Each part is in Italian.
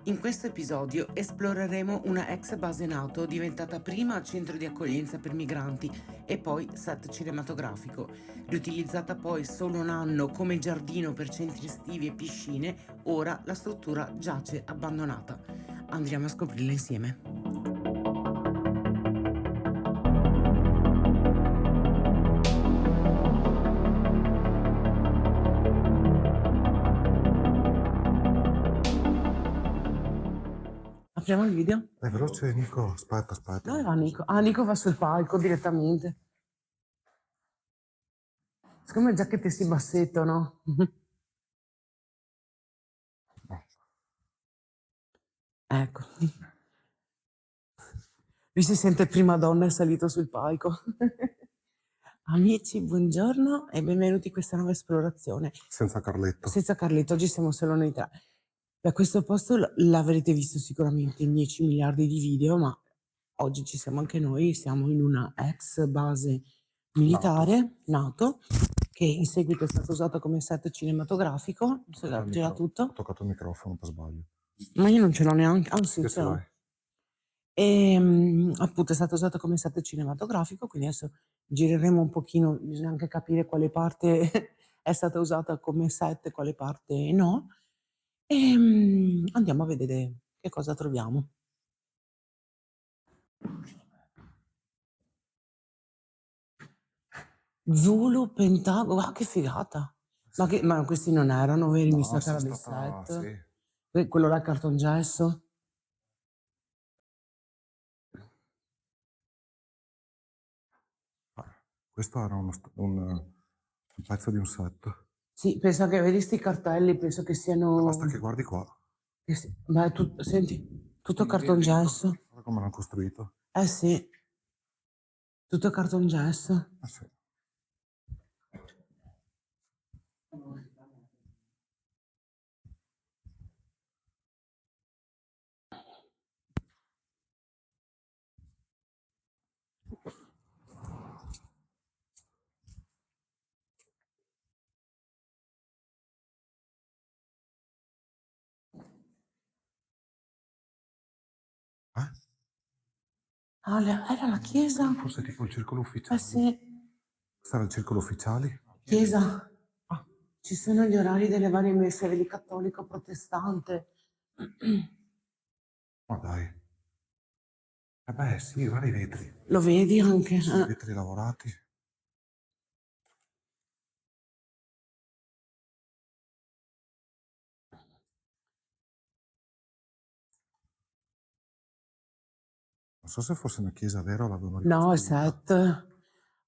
In questo episodio esploreremo una ex base NATO diventata prima centro di accoglienza per migranti e poi set cinematografico. Riutilizzata poi solo un anno come giardino per centri estivi e piscine, ora la struttura giace abbandonata. Andiamo a scoprirla insieme. Apriamo il video? Dai, veloce Nico, aspetta. Dove va Nico? Ah, Nico va sul palco direttamente. Secondo me giacchette si bassetto, no? Ecco. Lui si sente prima donna e è salito sul palco. Amici, buongiorno e benvenuti in questa nuova esplorazione. Senza Carletto. Senza Carletto, oggi siamo solo noi tre. Da questo posto l'avrete visto sicuramente in 10 miliardi di video, ma oggi ci siamo anche noi, siamo in una ex base militare, NATO, che in seguito è stata usata come set cinematografico. Gira tutto. Ho toccato il microfono per sbaglio. Ma io non ce l'ho neanche, anzi Che ce ce l'ho. l'hai? E appunto è stata usata come set cinematografico, quindi adesso gireremo un pochino, bisogna anche capire quale parte è stata usata come set e quale parte no. E andiamo a vedere che cosa troviamo. Zulu, Pentagono, ah, che figata! Ma questi non erano veri, mi sa che era del set. Sì. Quello là è cartongesso. Questo era un pezzo di un set. Sì, pensa che vedi sti cartelli, penso che siano... Basta che guardi qua. Ma senti, tutto cartongesso. Guarda come l'hanno costruito. Eh sì, tutto cartongesso. Sì. Ah, era la chiesa? Forse tipo il circolo ufficiale. Sì. Questo era il circolo ufficiali? Chiesa. Ah, ci sono gli orari delle varie messe, vedi cattolico, protestante. Ma dai. Beh sì, guarda i vetri. Lo vedi anche? I vetri lavorati. Non so se fosse una chiesa vera o l'avevano No, è ricostruita. set.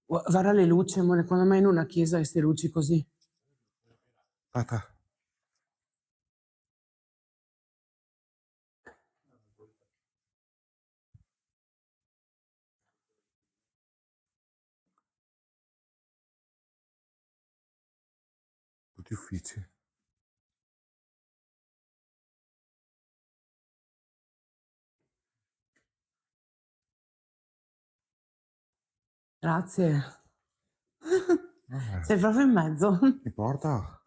Guarda le luci, amore, quando mai in una chiesa hai queste luci così? Aspetta. Tutti uffici. Grazie. Sei proprio in mezzo. Mi porta?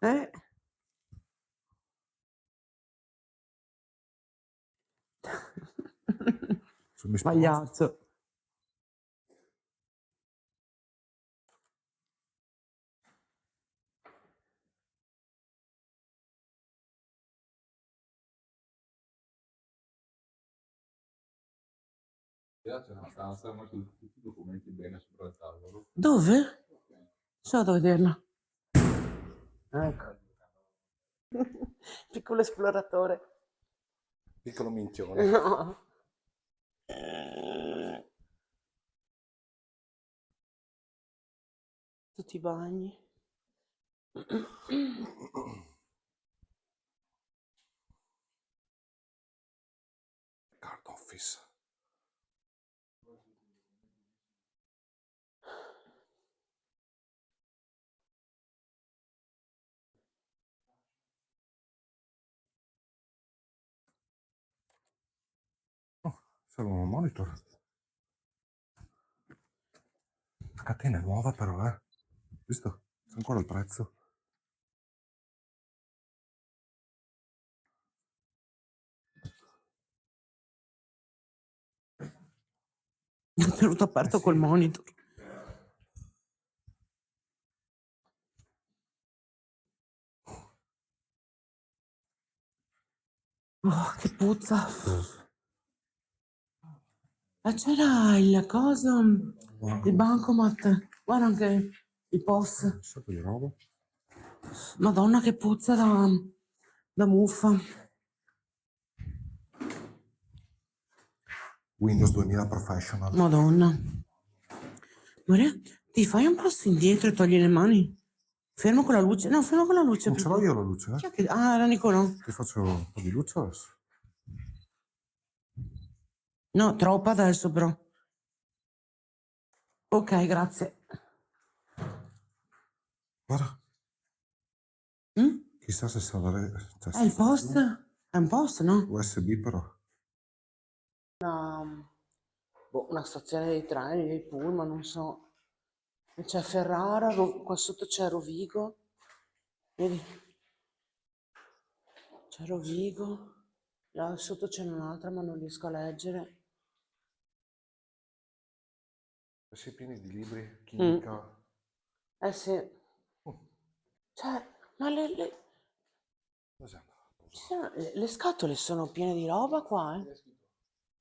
Pagliaccio. C'è una stanza con tutti i documenti bene sopra il tavolo. Dove? So da vederla. Ecco. Piccolo esploratore. Piccolo minchione. No. Tutti i bagni. Card office. Serve un monitor. La catena è nuova però, Visto? C'è ancora il prezzo. L'ho tenuto aperto col sì. monitor. Oh, che puzza. C'era il coso, il bancomat. Guarda anche il POS. Un sacco di roba. Madonna, che puzza da muffa. Windows 2000 Professional. Madonna. Maria, ti fai un passo indietro e togli le mani? Fermo con la luce? No, fermo con la luce. Non ce l'ho io la luce, Chi è che... Ah, era Nicolò. Ti faccio un po' di luce adesso. No, troppa adesso però. Ok, grazie. Guarda, Mm? chissà se salare. È il post? È un post, no? USB però. Una stazione dei treni, dei pullman, non so. E c'è Ferrara, qua sotto c'è Rovigo. Vedi? C'è Rovigo. Là sotto c'è un'altra, ma non riesco a leggere. Sì, pieni di libri, chimica. Eh sì. Cioè, ma Cos'è? le scatole sono piene di roba qua, eh?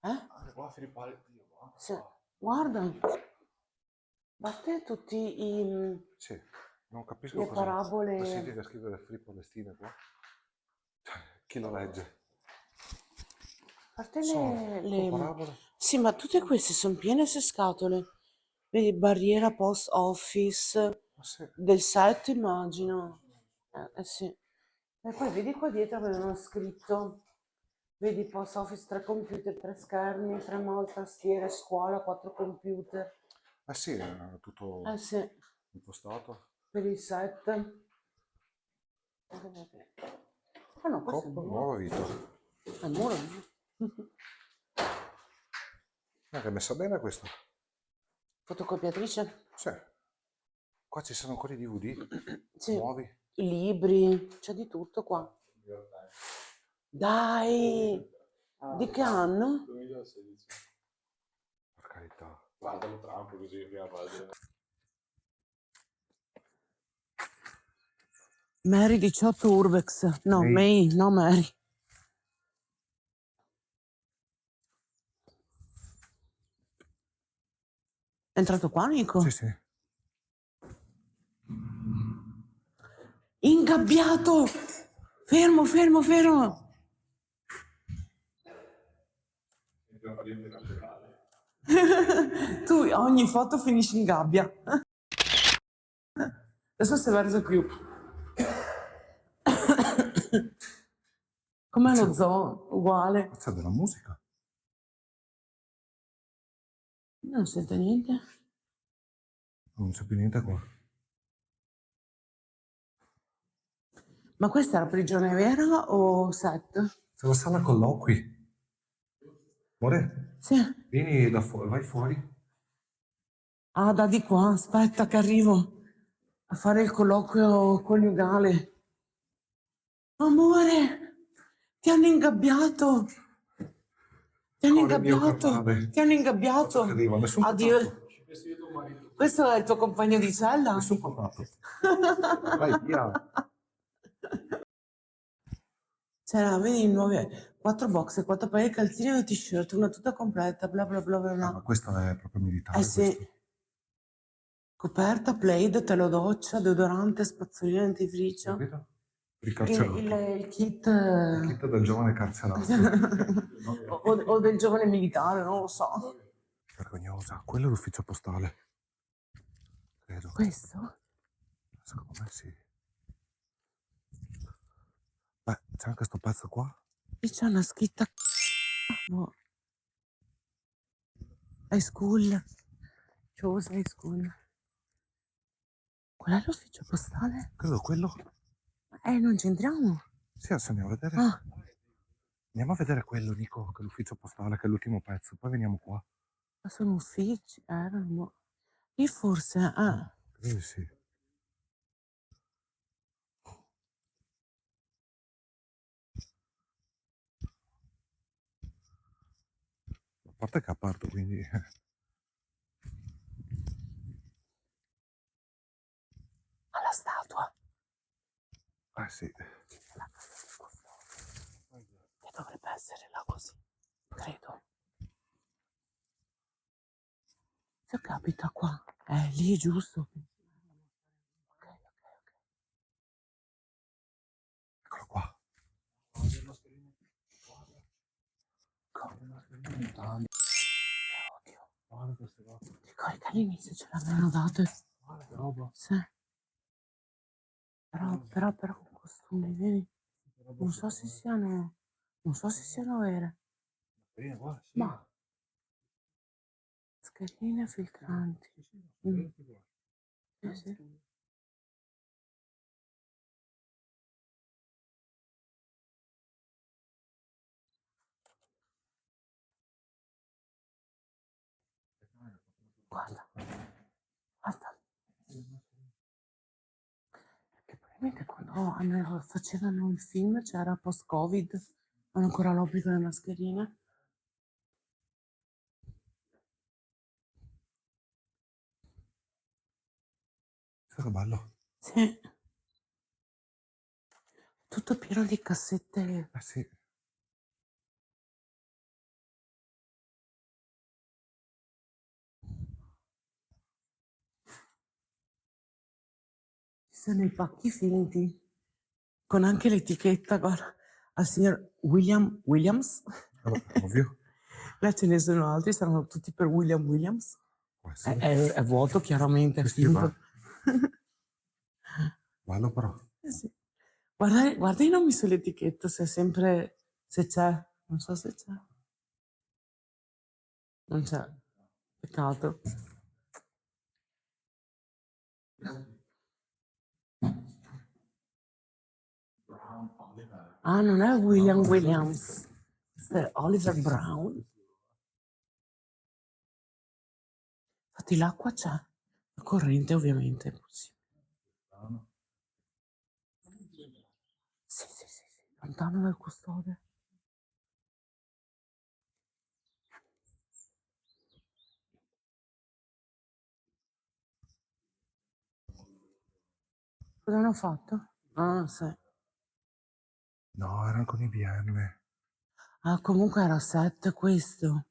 Eh? Qua Filippale, Dio, qua. Sì. Guarda. Ma te tutti Sì, non capisco le cosa parabole... significa scrivere Free Palestina qua. Chi lo legge? A parte Sono parabole. Sì, ma tutte queste sono piene queste scatole. Vedi, barriera post office Ma sì. del 7, immagino. Sì. E poi vedi qua dietro avevano scritto, vedi post office 3 computer, 3 schermi, 3 mouse, tastiere, scuola, 4 computer. Eh sì, è tutto Sì, impostato. per il 7. Ah no, questo è il Coppa, muro. nuova vita. È il muro. Che è messa bene questa. Fotocopiatrice? Sì. Qua ci sono ancora i DVD Sì. nuovi. Libri, c'è di tutto qua. Dai! Di che anno? 2016. Per carità. Guardalo Trump così, prima pagina. Mary 18 Urbex. No, May. May, no Mary. È entrato qua, Nico? Sì, sì. Ingabbiato! Fermo, fermo, fermo! Tu ogni foto finisci in gabbia. Adesso si è verso più. Com'è lo zoo? Uguale. Ma c'è della musica. Non sente niente. Non c'è più niente qua. Ma questa è la prigione vera o set? C'è la sala colloqui. Amore, Sì. vieni da fuori, vai fuori. Ah, da di qua, aspetta che arrivo a fare il colloquio coniugale. Amore, ti hanno ingabbiato. Ti hanno Cuore mio ingabbiato. carnale. Ti hanno ingabbiato. Che arriva, nessun Addio. patato. Questo è il tuo compagno di cella? Nessun patato. Vai via. C'era, vedi, nuove 4 box, 4 paia di calzini e una t-shirt, una tuta completa, bla bla bla bla Ah, bla. ma questo è proprio militare, Sì. questo. Coperta, plaid, telo doccia, deodorante, spazzolina, dentifricio. Capito? Il carcerato. Il kit... Il kit del giovane carcerato. o del giovane militare, non lo so. Vergognosa. Quello è l'ufficio postale. Credo. Questo? Secondo me sì. Beh, c'è anche sto pezzo qua. E c'è una scritta... No. High school. Chose high school. Qual è l'ufficio postale? Credo quello. Non c'entriamo. Sì, adesso andiamo a vedere. Ah, Andiamo a vedere quello, Nico, che è l'ufficio postale, che è l'ultimo pezzo. Poi veniamo qua. ma sono uffici, erano. Lì forse, Credo di sì. A parte che è aperto, quindi... Ah sì. La casa del custode. Che dovrebbe essere là così, credo. Se capita qua, lì, giusto? Ok, ok, ok. Eccolo qua. Che odio. Ricordi che all'inizio ce l'avevano date? Sì. Però con costumi, vedi? Non so se siano vere. Ma scherine filtranti. Mm. Sì, sì. Guarda, guarda. Che probabilmente quando facevano il film c'era post-Covid, hanno ancora l'obbligo delle mascherine. Questo che bello. Sì, tutto pieno di cassette. Eh sì. Ci sono i pacchi finti, con anche l'etichetta, guarda, al signor William Williams. Vabbè, ovvio. Là ce ne sono altri, saranno tutti per William Williams. Può È, essere. è vuoto, chiaramente, è Sì, sì, finto. bello però. Sì. Guarda i nomi sull'etichetta, se è sempre, se c'è, non so se c'è. Non c'è, peccato. Ah, non è William Williams, questo è Oliver Brown. Infatti l'acqua c'è, la corrente ovviamente è possibile. Sì, sì, sì, sì, lontano dal custode. Cosa hanno fatto? Ah, sì. No, erano con i BM. Ah, comunque era 7 questo.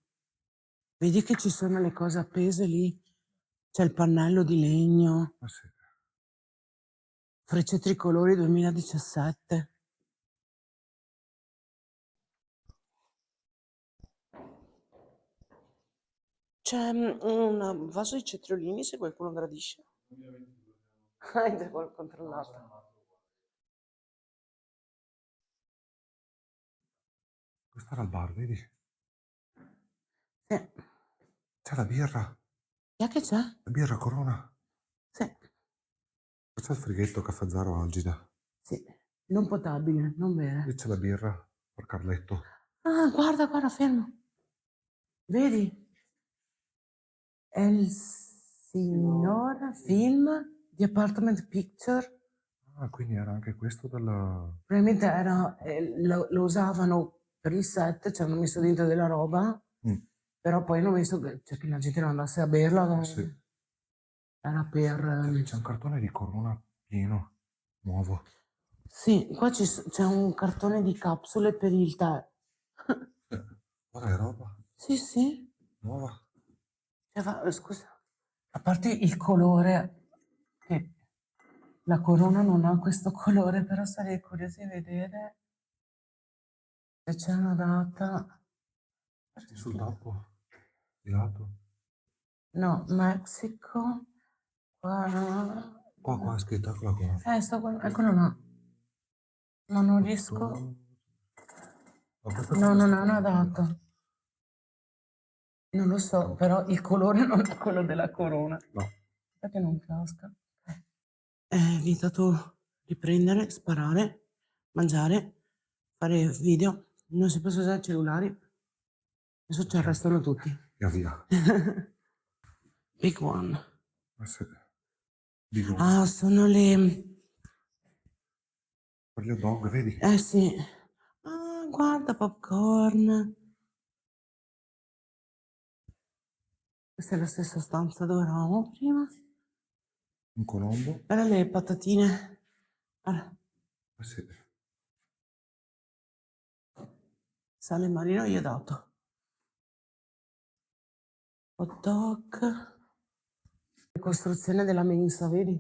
Vedi che ci sono le cose appese lì? C'è il pannello di legno, Ah sì. Frecce tricolori 2017. C'è un vaso di cetriolini se qualcuno gradisce. Hai già controllato. Questo era il bar, vedi? Sì. C'è la birra. Chi è che c'è? La birra Corona. Sì, Questo è il frighetto Caffè Zero Algida. sì. Non potabile, non Lì bere. c'è la birra per Carletto. Ah, guarda, guarda, fermo. Vedi? È il signor film di Apartment Picture. Ah, quindi era anche questo della... Probabilmente era, lo usavano per il set, ci hanno messo dentro della roba, Mm. però poi hanno messo cioè, che la gente non andasse a berla. Sì. Era per... C'è un cartone di Corona pieno, nuovo. Sì, qua c'è un cartone di capsule per il tè. Guarda che roba, Sì, sì. nuova. Scusa, a parte il colore, che la corona non ha questo colore, però sarei curiosa di vedere se c'è una data. Sì, sul tappo, di lato. No, Mexico. Qua è scritto, eccola qua. Eccolo là. Ma non riesco. Ma questo No, non è è una data. Non lo so, però il colore non è quello della corona. No. Perché non casca? È vietato riprendere, sparare, mangiare, fare video. Non si possono usare cellulari. Adesso ci arrestano tutti. Via via. Big one. Sì. Dico, Ah, sono le... per gli hot dog, vedi? Eh sì. Ah, guarda, popcorn. Questa è la stessa stanza dove eravamo prima. Un colombo. Guarda le patatine. Guarda. Eh sì. Sale marino iodato. Hot dog. Costruzione della mensa, vedi?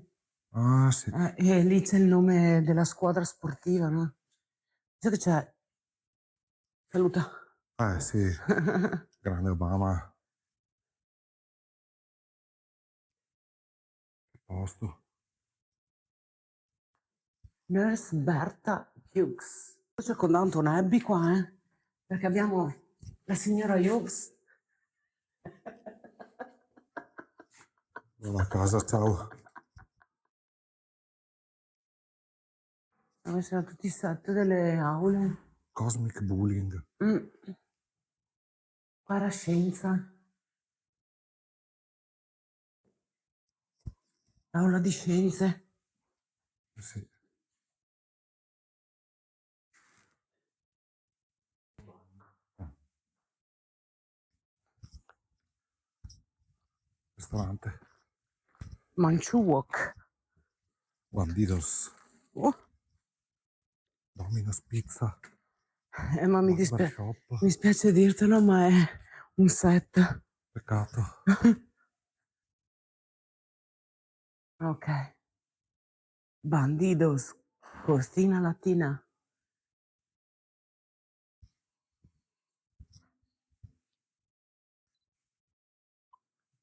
Ah, sì. E lì c'è il nome della squadra sportiva, no? Sai che c'è? Saluta. Sì. Grande Obama. Che posto. Nurse Berta Hughes. Sto circondando un Abby qua, perché abbiamo la signora Hughes. Vado a casa, ciao. Dove sono tutti i set delle aule. Cosmic bullying. Parascienza. Aula di scienze. Sì. Ristorante. Manchu Wok. Bandidos. Oh, Domino's Pizza. ma mi Barbershop. spiace dirtelo, ma è un set. Peccato. Ok. Bandidos. Costina Latina.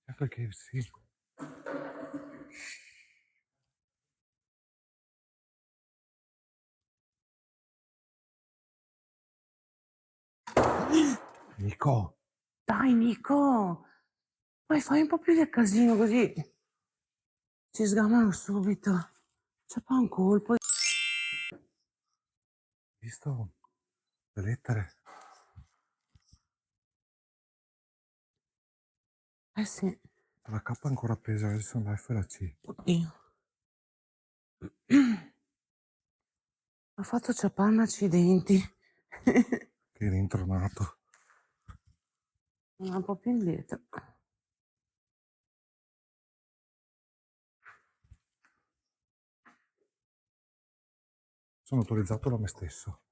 Anche il KFC. Nico. Dai, Nico. Poi fai un po' più del casino così ci sgamano subito. C'è poi un colpo. Visto le lettere? Eh sì. La K è ancora appesa, adesso sono la F e la C. Oddio. Ho fatto ciapanna accidenti. Che è rintronato. Un po' più indietro. Sono autorizzato da me stesso.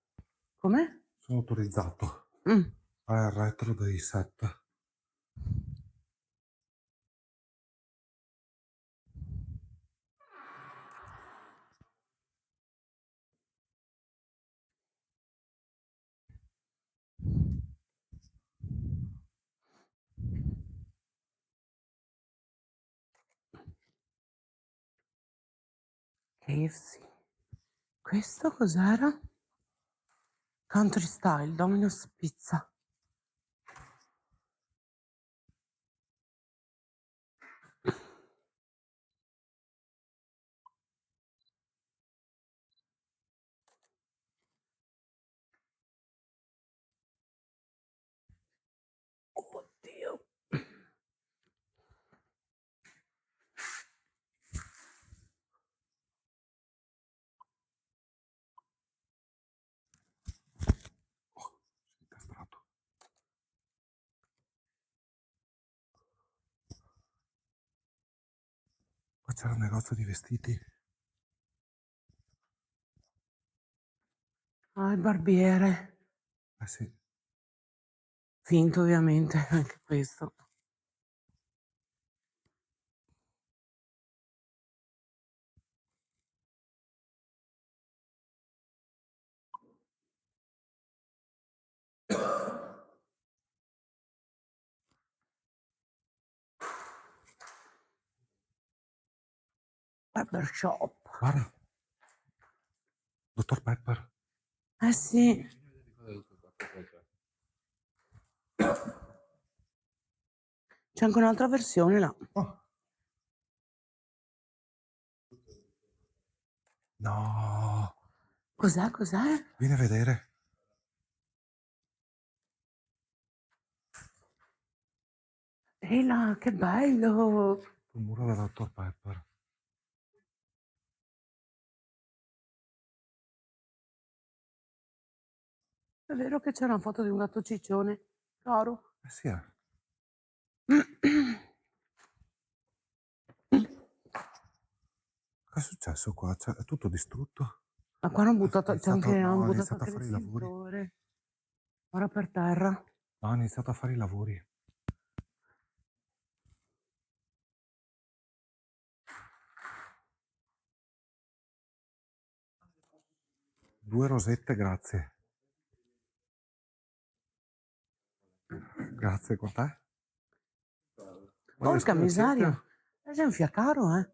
Com'è? Sono autorizzato Mm. al retro dei set. KFC. Questo cos'era? Country Style, Domino's Pizza. Oddio. Incastrato. Qua c'era un negozio di vestiti. Ah, il barbiere. Eh sì. Finto ovviamente, anche questo. Barbershop. Guarda. Dottor Pepper. Eh sì. C'è anche un'altra versione là. Oh. No. Cos'è? Cos'è? Vieni a vedere. Ehi là, che bello! Il muro del Dottor Pepper. È vero che c'è una foto di un gatto ciccione, caro? Eh sì, eh. Che è successo qua? Cioè, è tutto distrutto. Ma qua hanno Ha buttato, c'è anche, iniziato, no, hanno ha buttato iniziato a anche le fare i lavori. spillore. Ora per terra. No, ha iniziato a fare i lavori. Due rosette, grazie. Grazie, con te? Porca Scusa, miseria, cerca. è un fiacaro, eh.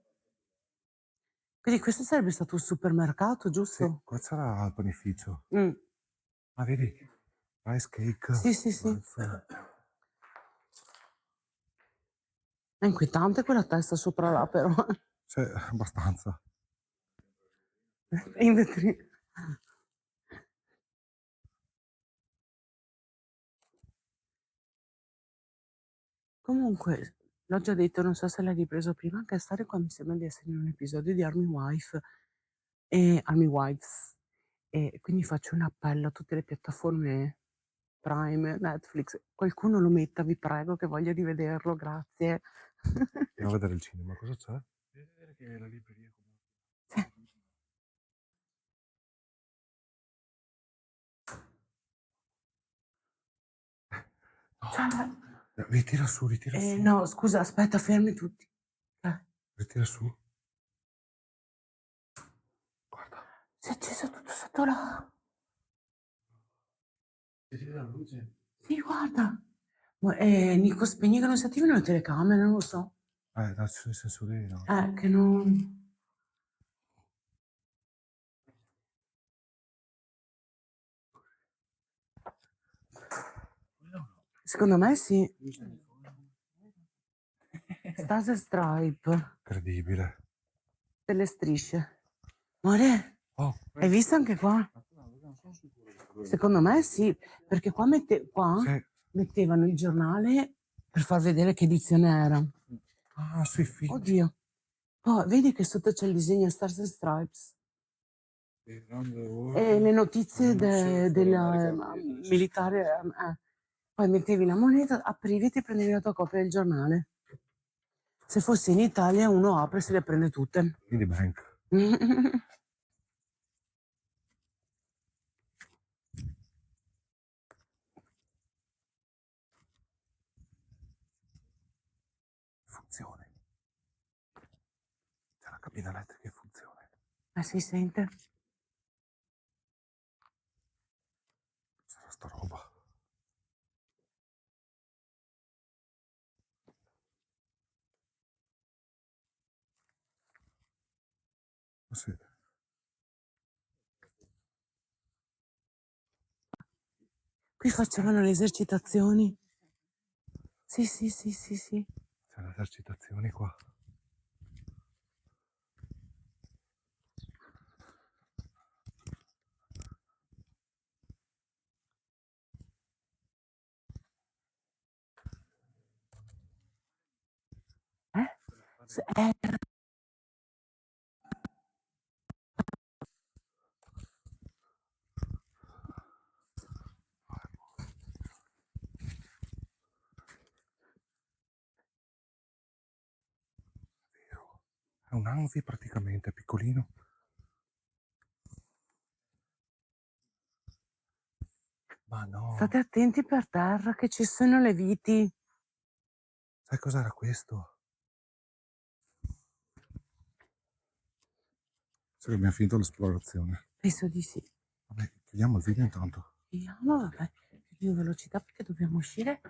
Quindi questo sarebbe stato un supermercato, Sì, giusto? qua c'era il panificio. Mm. Ah, vedi? Rice cake. Sì, sì, sì. Mazza. È inquietante quella testa sopra là, però. Sì, abbastanza. In vetrina. Comunque, l'ho già detto, non so se l'hai ripreso prima, anche stare qua mi sembra di essere in un episodio di Army Wife e Army Wives. E quindi faccio un appello a tutte le piattaforme Prime, Netflix. Qualcuno lo metta, vi prego, che voglio rivederlo, grazie. Andiamo a vedere il cinema, cosa c'è? Devi vedere che la libreria Sì. Cioè, Ritira su, ritira su. no, scusa, aspetta, fermi tutti. Ritira su. Guarda. Si è acceso tutto sotto là. Vedi la luce? Sì, guarda. Ma, Nico, spegni che non si attivino le telecamere, non lo so. Dai, ci sono i sensori, no? Che non... Secondo me sì. Stars and Stripe, Incredibile. delle strisce. Amore, Oh, hai visto anche qua? Secondo me sì, perché qua, qua sì. mettevano il giornale per far vedere che edizione era. Ah, sui film. Oddio. Poi vedi che sotto c'è il disegno Stars and Stripes. E le notizie della militare. Poi mettevi la moneta, aprivi e ti prendevi la tua copia del giornale. Se fossi in Italia uno apre e se le prende tutte. Quindi bank. Funzione. C'è la cabina elettrica in funzione. Si sente? Sarà sta roba. Ma sì. Qui facevano le esercitazioni. Sì, sì, sì, sì, sì. C'è le esercitazioni qua. Era Vero. È un Anzi praticamente, piccolino. Ma no. State attenti per terra che ci sono le viti. Sai cos'era questo? Sì, abbiamo finito l'esplorazione. Penso di sì. Vabbè, chiudiamo il video intanto. Vediamo, vabbè, più in velocità perché dobbiamo uscire.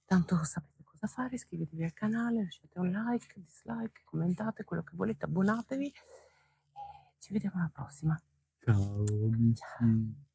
Tanto sapete cosa fare, iscrivetevi al canale, lasciate un like, dislike, commentate quello che volete, abbonatevi. E ci vediamo alla prossima. Ciao amici. Ciao.